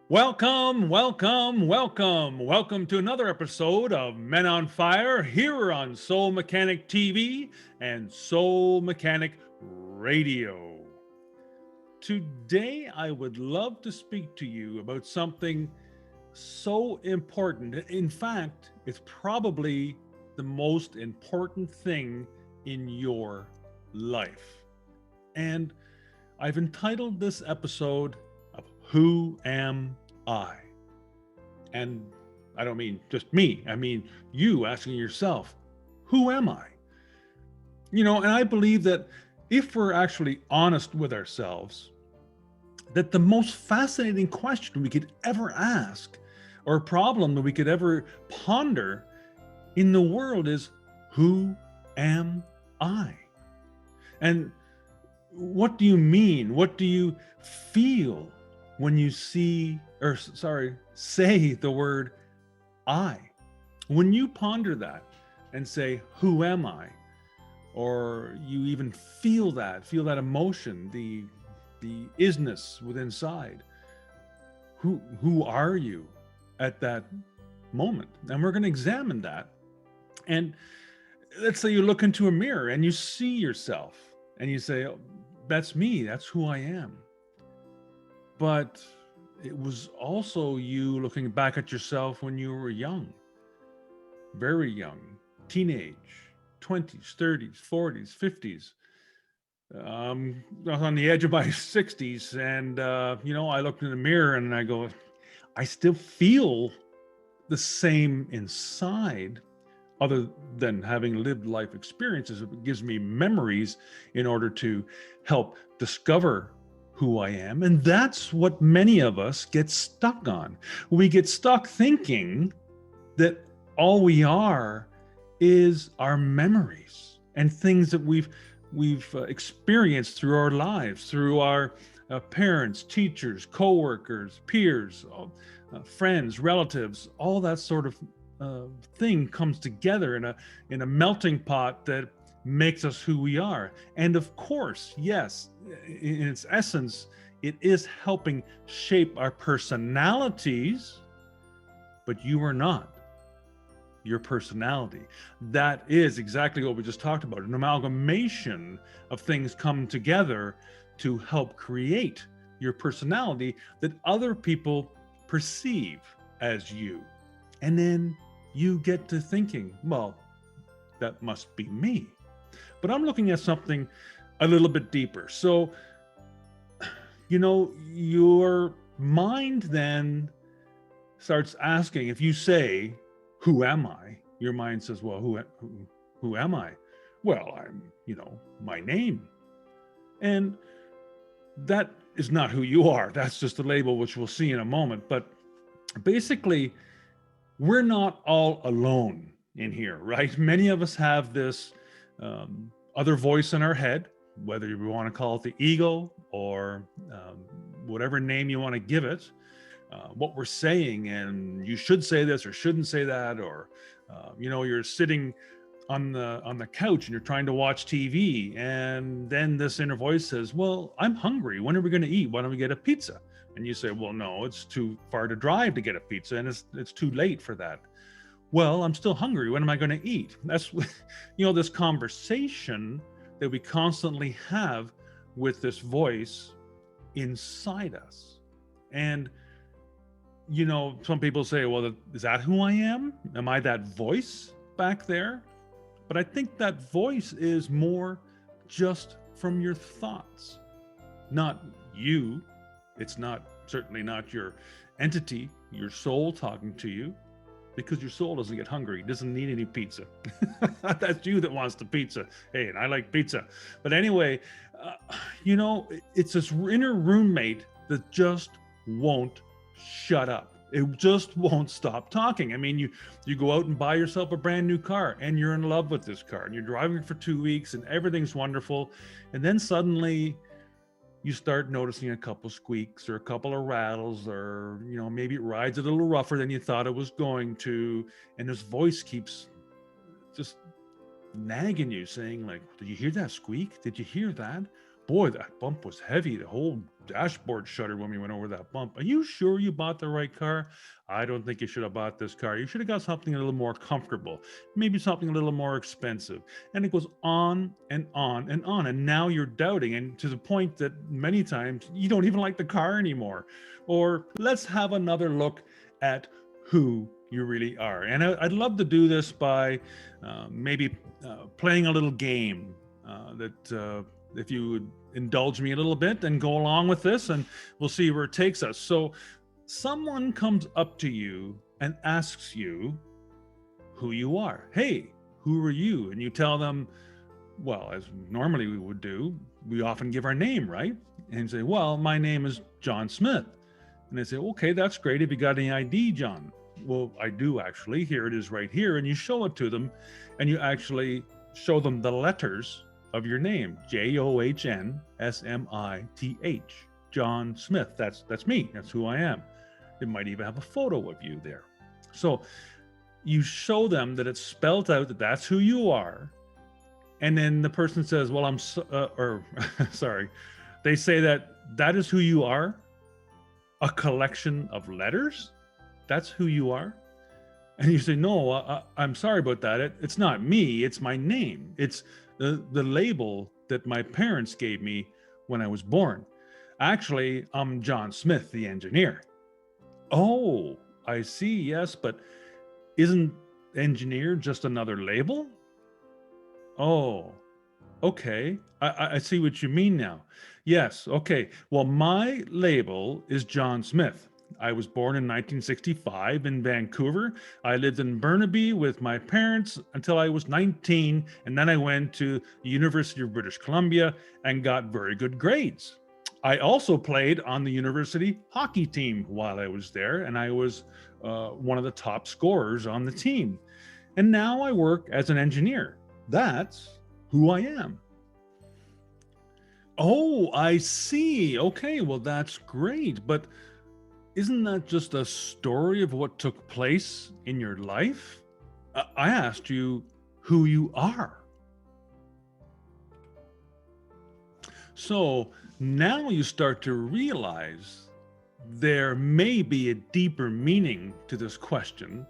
Welcome, welcome, welcome. Welcome to another episode of Men on Fire here on Soul Mechanic TV and Soul Mechanic Radio. Today, I would love to speak to you about something so important. In fact, it's probably the most important thing in your life. And I've entitled this episode of Who Am I? And I don't mean just me, I mean you asking yourself, who am I? And I believe that if we're actually honest with ourselves, that the most fascinating question we could ever ask or problem that we could ever ponder in the world is, who am I? And what do you mean? What do you feel when you say the word I? When you ponder that and say, who am I? Or you even feel that emotion, the isness within inside. Who are you at that moment? And we're going to examine that. And let's say you look into a mirror and you see yourself and you say, oh, that's me, that's who I am. But it was also you looking back at yourself when you were young, very young, teenage, 20s, 30s, 40s, 50s, on the edge of my 60s. And, I looked in the mirror and I go, I still feel the same inside, other than having lived life experiences. It gives me memories in order to help discover who I am. And that's what many of us get stuck on. We get stuck thinking that all we are is our memories and things that we've experienced through our lives, through our parents, teachers, coworkers, peers, friends, relatives. All that sort of thing comes together in a melting pot that makes us who we are. And of course, yes, in its essence, it is helping shape our personalities, but you are not your personality. That is exactly what we just talked about, an amalgamation of things come together to help create your personality that other people perceive as you. And then you get to thinking, well, that must be me. But I'm looking at something a little bit deeper. So, your mind then starts asking, if you say, who am I? Your mind says, well, who am I? Well, I'm, my name. And that is not who you are. That's just a label, which we'll see in a moment. But basically, we're not all alone in here, right? Many of us have this other voice in our head, whether you want to call it the ego or whatever name you want to give it. What we're saying, and you should say this or shouldn't say that, or you're sitting on the couch and you're trying to watch TV, and then this inner voice says, well, I'm hungry, when are we going to eat? Why don't we get a pizza? And you say, well, no, it's too far to drive to get a pizza, and it's too late for that. Well, I'm still hungry, when am I going to eat? That's this conversation that we constantly have with this voice inside us. And some people say, well, is that who I am? Am I that voice back there? But I think that voice is more just from your thoughts, not you. It's certainly not your entity, your soul talking to you, because your soul doesn't get hungry. It doesn't need any pizza. That's you that wants the pizza. Hey, and I like pizza. But anyway, it's this inner roommate that just won't shut up. It just won't stop talking. I mean, you go out and buy yourself a brand new car and you're in love with this car and you're driving it for 2 weeks and everything's wonderful. And then suddenly you start noticing a couple squeaks or a couple of rattles, or, maybe it rides a little rougher than you thought it was going to. And this voice keeps just nagging you, saying like, did you hear that squeak? Did you hear that? boy, that bump was heavy. The whole dashboard shuddered when we went over that bump. Are you sure you bought the right car? I don't think you should have bought this car. You should have got something a little more comfortable, maybe something a little more expensive. And it goes on and on and on. And now you're doubting, and to the point that many times you don't even like the car anymore. Or let's have another look at who you really are. And I'd love to do this by maybe playing a little game that if you would indulge me a little bit and go along with this, and we'll see where it takes us. So someone comes up to you and asks you who you are. Hey, who are you? And you tell them, well, as normally we would do, we often give our name, right? And say, well, my name is John Smith. And they say, okay, that's great. Have you got any ID, John? Well, I do actually. Here it is right here. And you show it to them, and you actually show them the letters of your name, JOHN SMITH, John Smith. That's me. That's who I am. It might even have a photo of you there. So you show them that it's spelled out that that's who you are. And then the person says, well, sorry. They say that is who you are. A collection of letters. That's who you are. And you say, no, I'm sorry about that. It's not me. It's my name. It's the label that my parents gave me when I was born. Actually, I'm John Smith, the engineer. Oh, I see. Yes, but isn't engineer just another label? Oh, okay. I see what you mean now. Yes. Okay. Well, my label is John Smith. I was born in 1965 in Vancouver. I lived in Burnaby with my parents until I was 19, and then I went to the University of British Columbia and got very good grades. I also played on the university hockey team while I was there, and I was one of the top scorers on the team. And now I work as an engineer. That's who I am. Oh, I see. Okay, well, that's great. But isn't that just a story of what took place in your life? I asked you who you are. So now you start to realize there may be a deeper meaning to this question,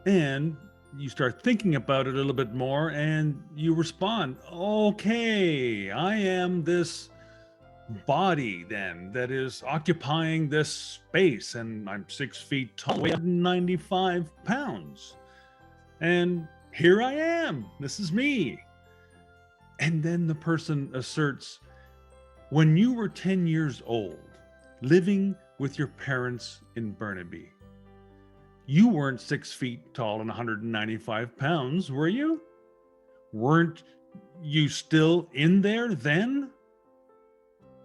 and you start thinking about it a little bit more, and you respond, okay, I am this body then that is occupying this space, and I'm 6 feet tall, weigh 95 pounds. And here I am. This is me. And then the person asserts, when you were 10 years old, living with your parents in Burnaby, you weren't 6 feet tall and 195 pounds, were you? Weren't you still in there then?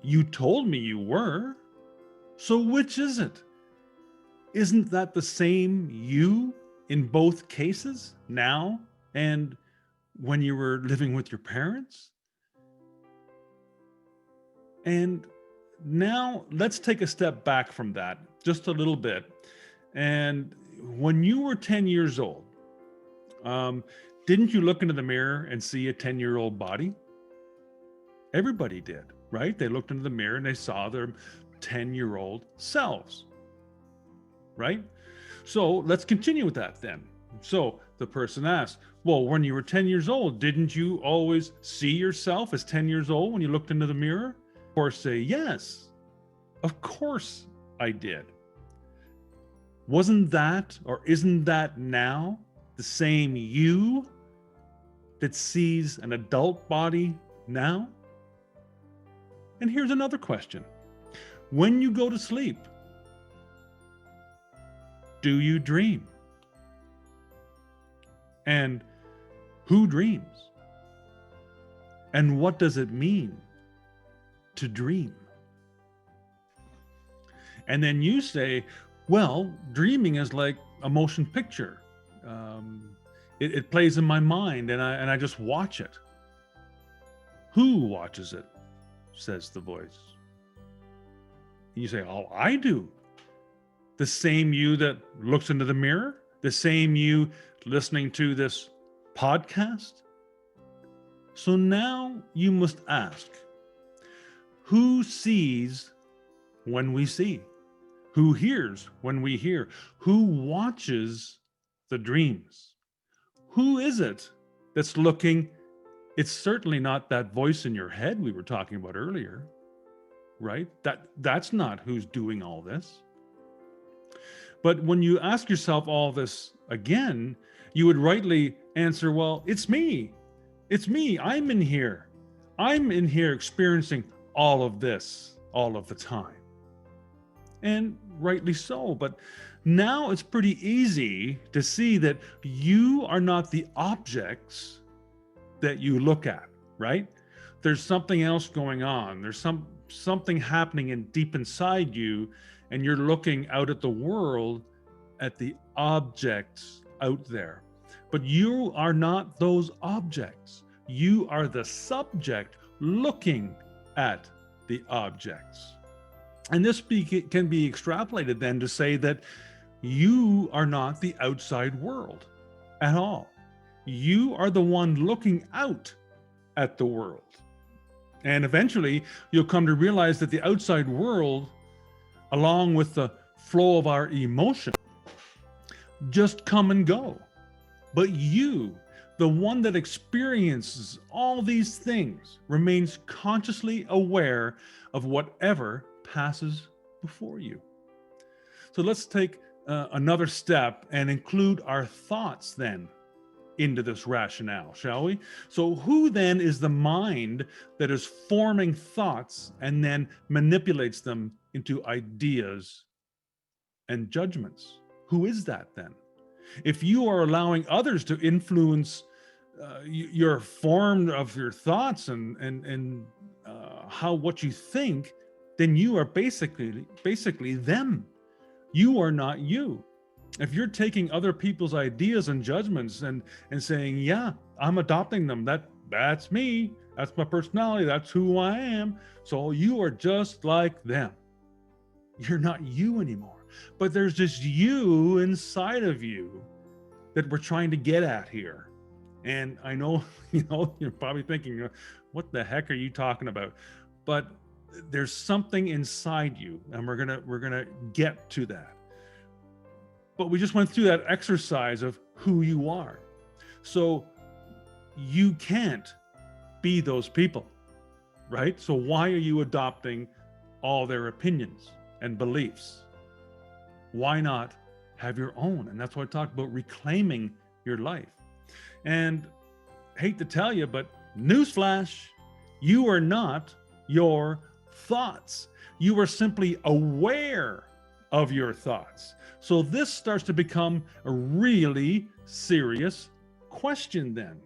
You told me you were. So which is it? Isn't that the same you in both cases, now and when you were living with your parents? And now let's take a step back from that just a little bit. And when you were 10 years old, didn't you look into the mirror and see a 10-year-old body? Everybody did, right? They looked into the mirror and they saw their 10-year-old selves, right? So let's continue with that then. So the person asked, well, when you were 10 years old, didn't you always see yourself as 10 years old when you looked into the mirror? Or say, yes, of course I did. Wasn't that, or isn't that now the same you that sees an adult body now? And here's another question. When you go to sleep, do you dream? And who dreams? And what does it mean to dream? And then you say, well, dreaming is like a motion picture. It plays in my mind and I just watch it. Who watches it? Says the voice. You say, oh, I do. The same you that looks into the mirror? The same you listening to this podcast? So now you must ask, Who sees when we see? Who hears when we hear? Who watches the dreams? Who is it that's looking? It's certainly not that voice in your head we were talking about earlier, right? That's not who's doing all this. But when you ask yourself all this again, you would rightly answer, well, it's me. It's me. I'm in here. I'm in here experiencing all of this all of the time. And rightly so. But now it's pretty easy to see that you are not the objects that you look at, right? There's something else going on. There's something happening in deep inside you, and you're looking out at the world, at the objects out there. But you are not those objects. You are the subject looking at the objects. And this can be extrapolated then to say that you are not the outside world at all. You are the one looking out at the world. And eventually you'll come to realize that the outside world, along with the flow of our emotion, just come and go. But you, the one that experiences all these things, remains consciously aware of whatever passes before you. So let's take another step and include our thoughts then into this rationale, shall we? So who then is the mind that is forming thoughts and then manipulates them into ideas and judgments? Who is that then? If you are allowing others to influence your form of your thoughts and how what you think, then you are basically them. You are not you. If you're taking other people's ideas and judgments and saying, yeah, I'm adopting them, that's me, that's my personality, that's who I am, so you are just like them. You're not you anymore. But there's this you inside of you that we're trying to get at here. And I know, you're probably thinking, what the heck are you talking about? But there's something inside you, and we're gonna get to that. But we just went through that exercise of who you are. So you can't be those people, right? So why are you adopting all their opinions and beliefs? Why not have your own? And that's why I talked about reclaiming your life. And hate to tell you, but newsflash, you are not your thoughts. You are simply aware of your thoughts. So this starts to become a really serious question then.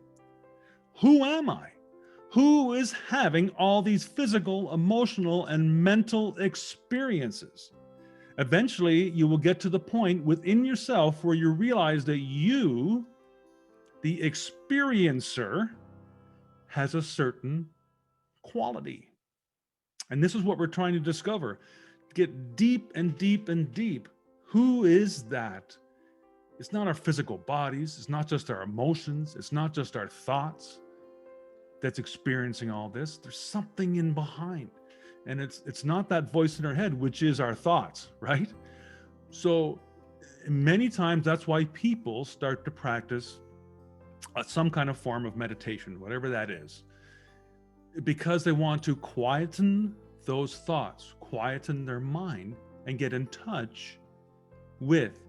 Who am I? Who is having all these physical, emotional, and mental experiences? Eventually, you will get to the point within yourself where you realize that you, the experiencer, has a certain quality. And this is what we're trying to discover. Get deep and deep and deep. Who is that? It's not our physical bodies. It's not just our emotions. It's not just our thoughts that's experiencing all this. There's something in behind. And it's not that voice in our head, which is our thoughts, right? So many times that's why people start to practice some kind of form of meditation, whatever that is, because they want to quieten those thoughts, quieten their mind, and get in touch with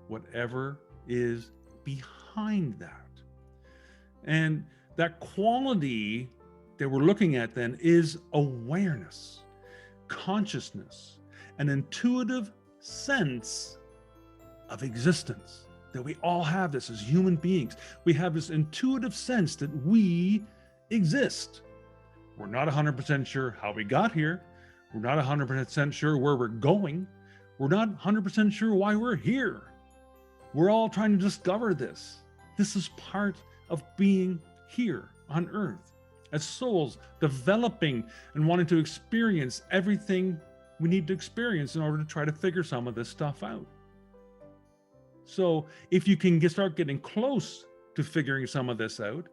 whatever is behind that. And that quality that we're looking at then is awareness, consciousness, an intuitive sense of existence, that we all have this as human beings. We have this intuitive sense that we exist. We're not 100% sure how we got here. We're not 100% sure where we're going. We're not 100% sure why we're here. We're all trying to discover this. This is part of being here on earth as souls, developing and wanting to experience everything we need to experience in order to try to figure some of this stuff out. So if you can start getting close to figuring some of this out,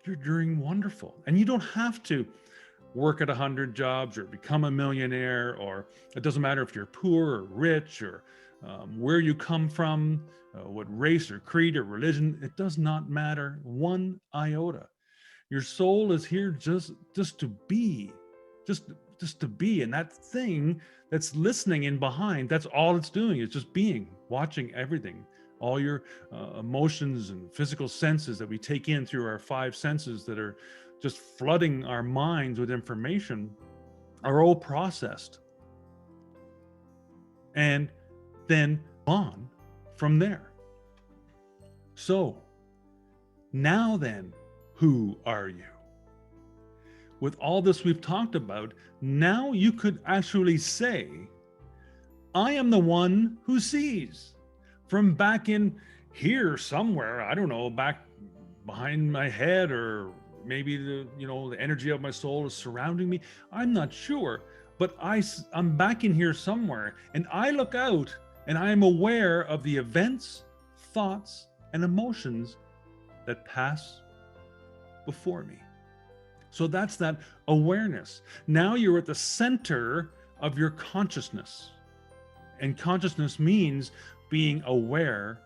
you're doing wonderful. And you don't have to work at 100 jobs or become a millionaire, or it doesn't matter if you're poor or rich, or where you come from, what race or creed or religion. It does not matter one iota. Your soul is here just to be, just to be. And that thing that's listening in behind, that's all it's doing, is just being, watching everything. All your emotions and physical senses that we take in through our 5 senses that are just flooding our minds with information are all processed and then on from there. So now then, who are you? With all this we've talked about, now you could actually say, I am the one who sees. From back in here somewhere, I don't know, back behind my head, or maybe the energy of my soul is surrounding me. I'm not sure, but I'm back in here somewhere, and I look out and I am aware of the events, thoughts, and emotions that pass before me. So that's that awareness. Now you're at the center of your consciousness. And consciousness means being aware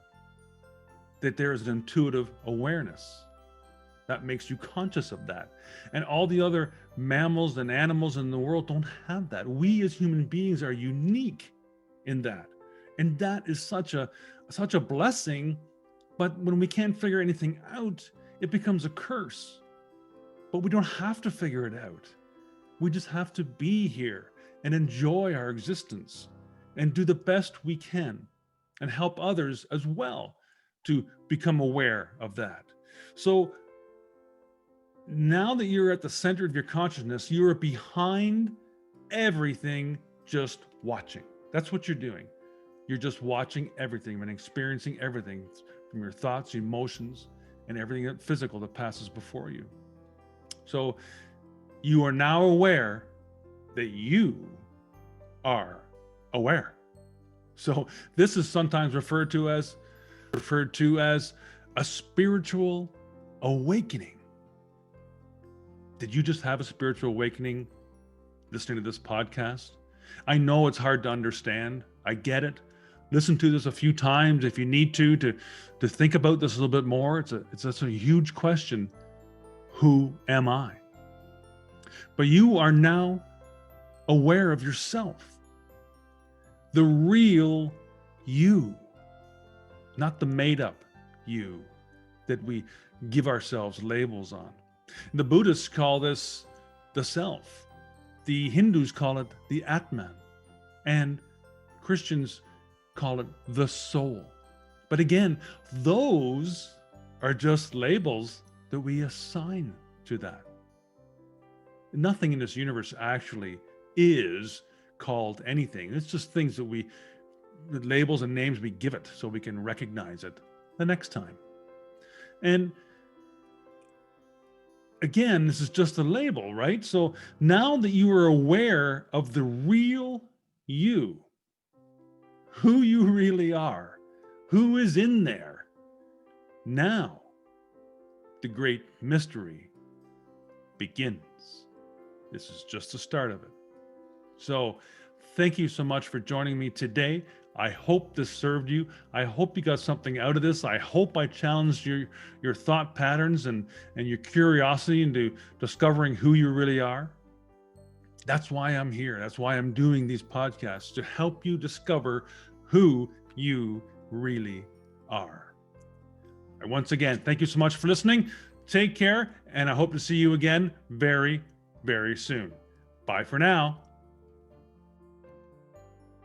that there is an intuitive awareness. That makes you conscious of that. And all the other mammals and animals in the world don't have that. We as human beings are unique in that. And that is such a blessing. But when we can't figure anything out, it becomes a curse. But we don't have to figure it out. We just have to be here and enjoy our existence and do the best we can and help others as well to become aware of that. So now that you're at the center of your consciousness, you are behind everything, just watching. That's what you're doing. You're just watching everything and experiencing everything from your thoughts, emotions, and everything that physical that passes before you. So you are now aware that you are aware. So this is sometimes referred to as a spiritual awakening. Did you just have a spiritual awakening listening to this podcast? I know it's hard to understand. I get it. Listen to this a few times if you need to think about this a little bit more. It's a huge question. Who am I? But you are now aware of yourself. The real you, not the made up you that we give ourselves labels on. The Buddhists call this the self. The Hindus call it the Atman. And Christians call it the soul. But again, those are just labels that we assign to that. Nothing in this universe actually is called anything. It's just things that labels and names we give it so we can recognize it the next time. And again, this is just a label, right? So now that you are aware of the real you, who you really are, who is in there, now the great mystery begins. This is just the start of it. So thank you so much for joining me today. I hope this served you. I hope you got something out of this. I hope I challenged your thought patterns and your curiosity into discovering who you really are. That's why I'm here. That's why I'm doing these podcasts, to help you discover who you really are. And once again, thank you so much for listening. Take care, and I hope to see you again very, very soon. Bye for now.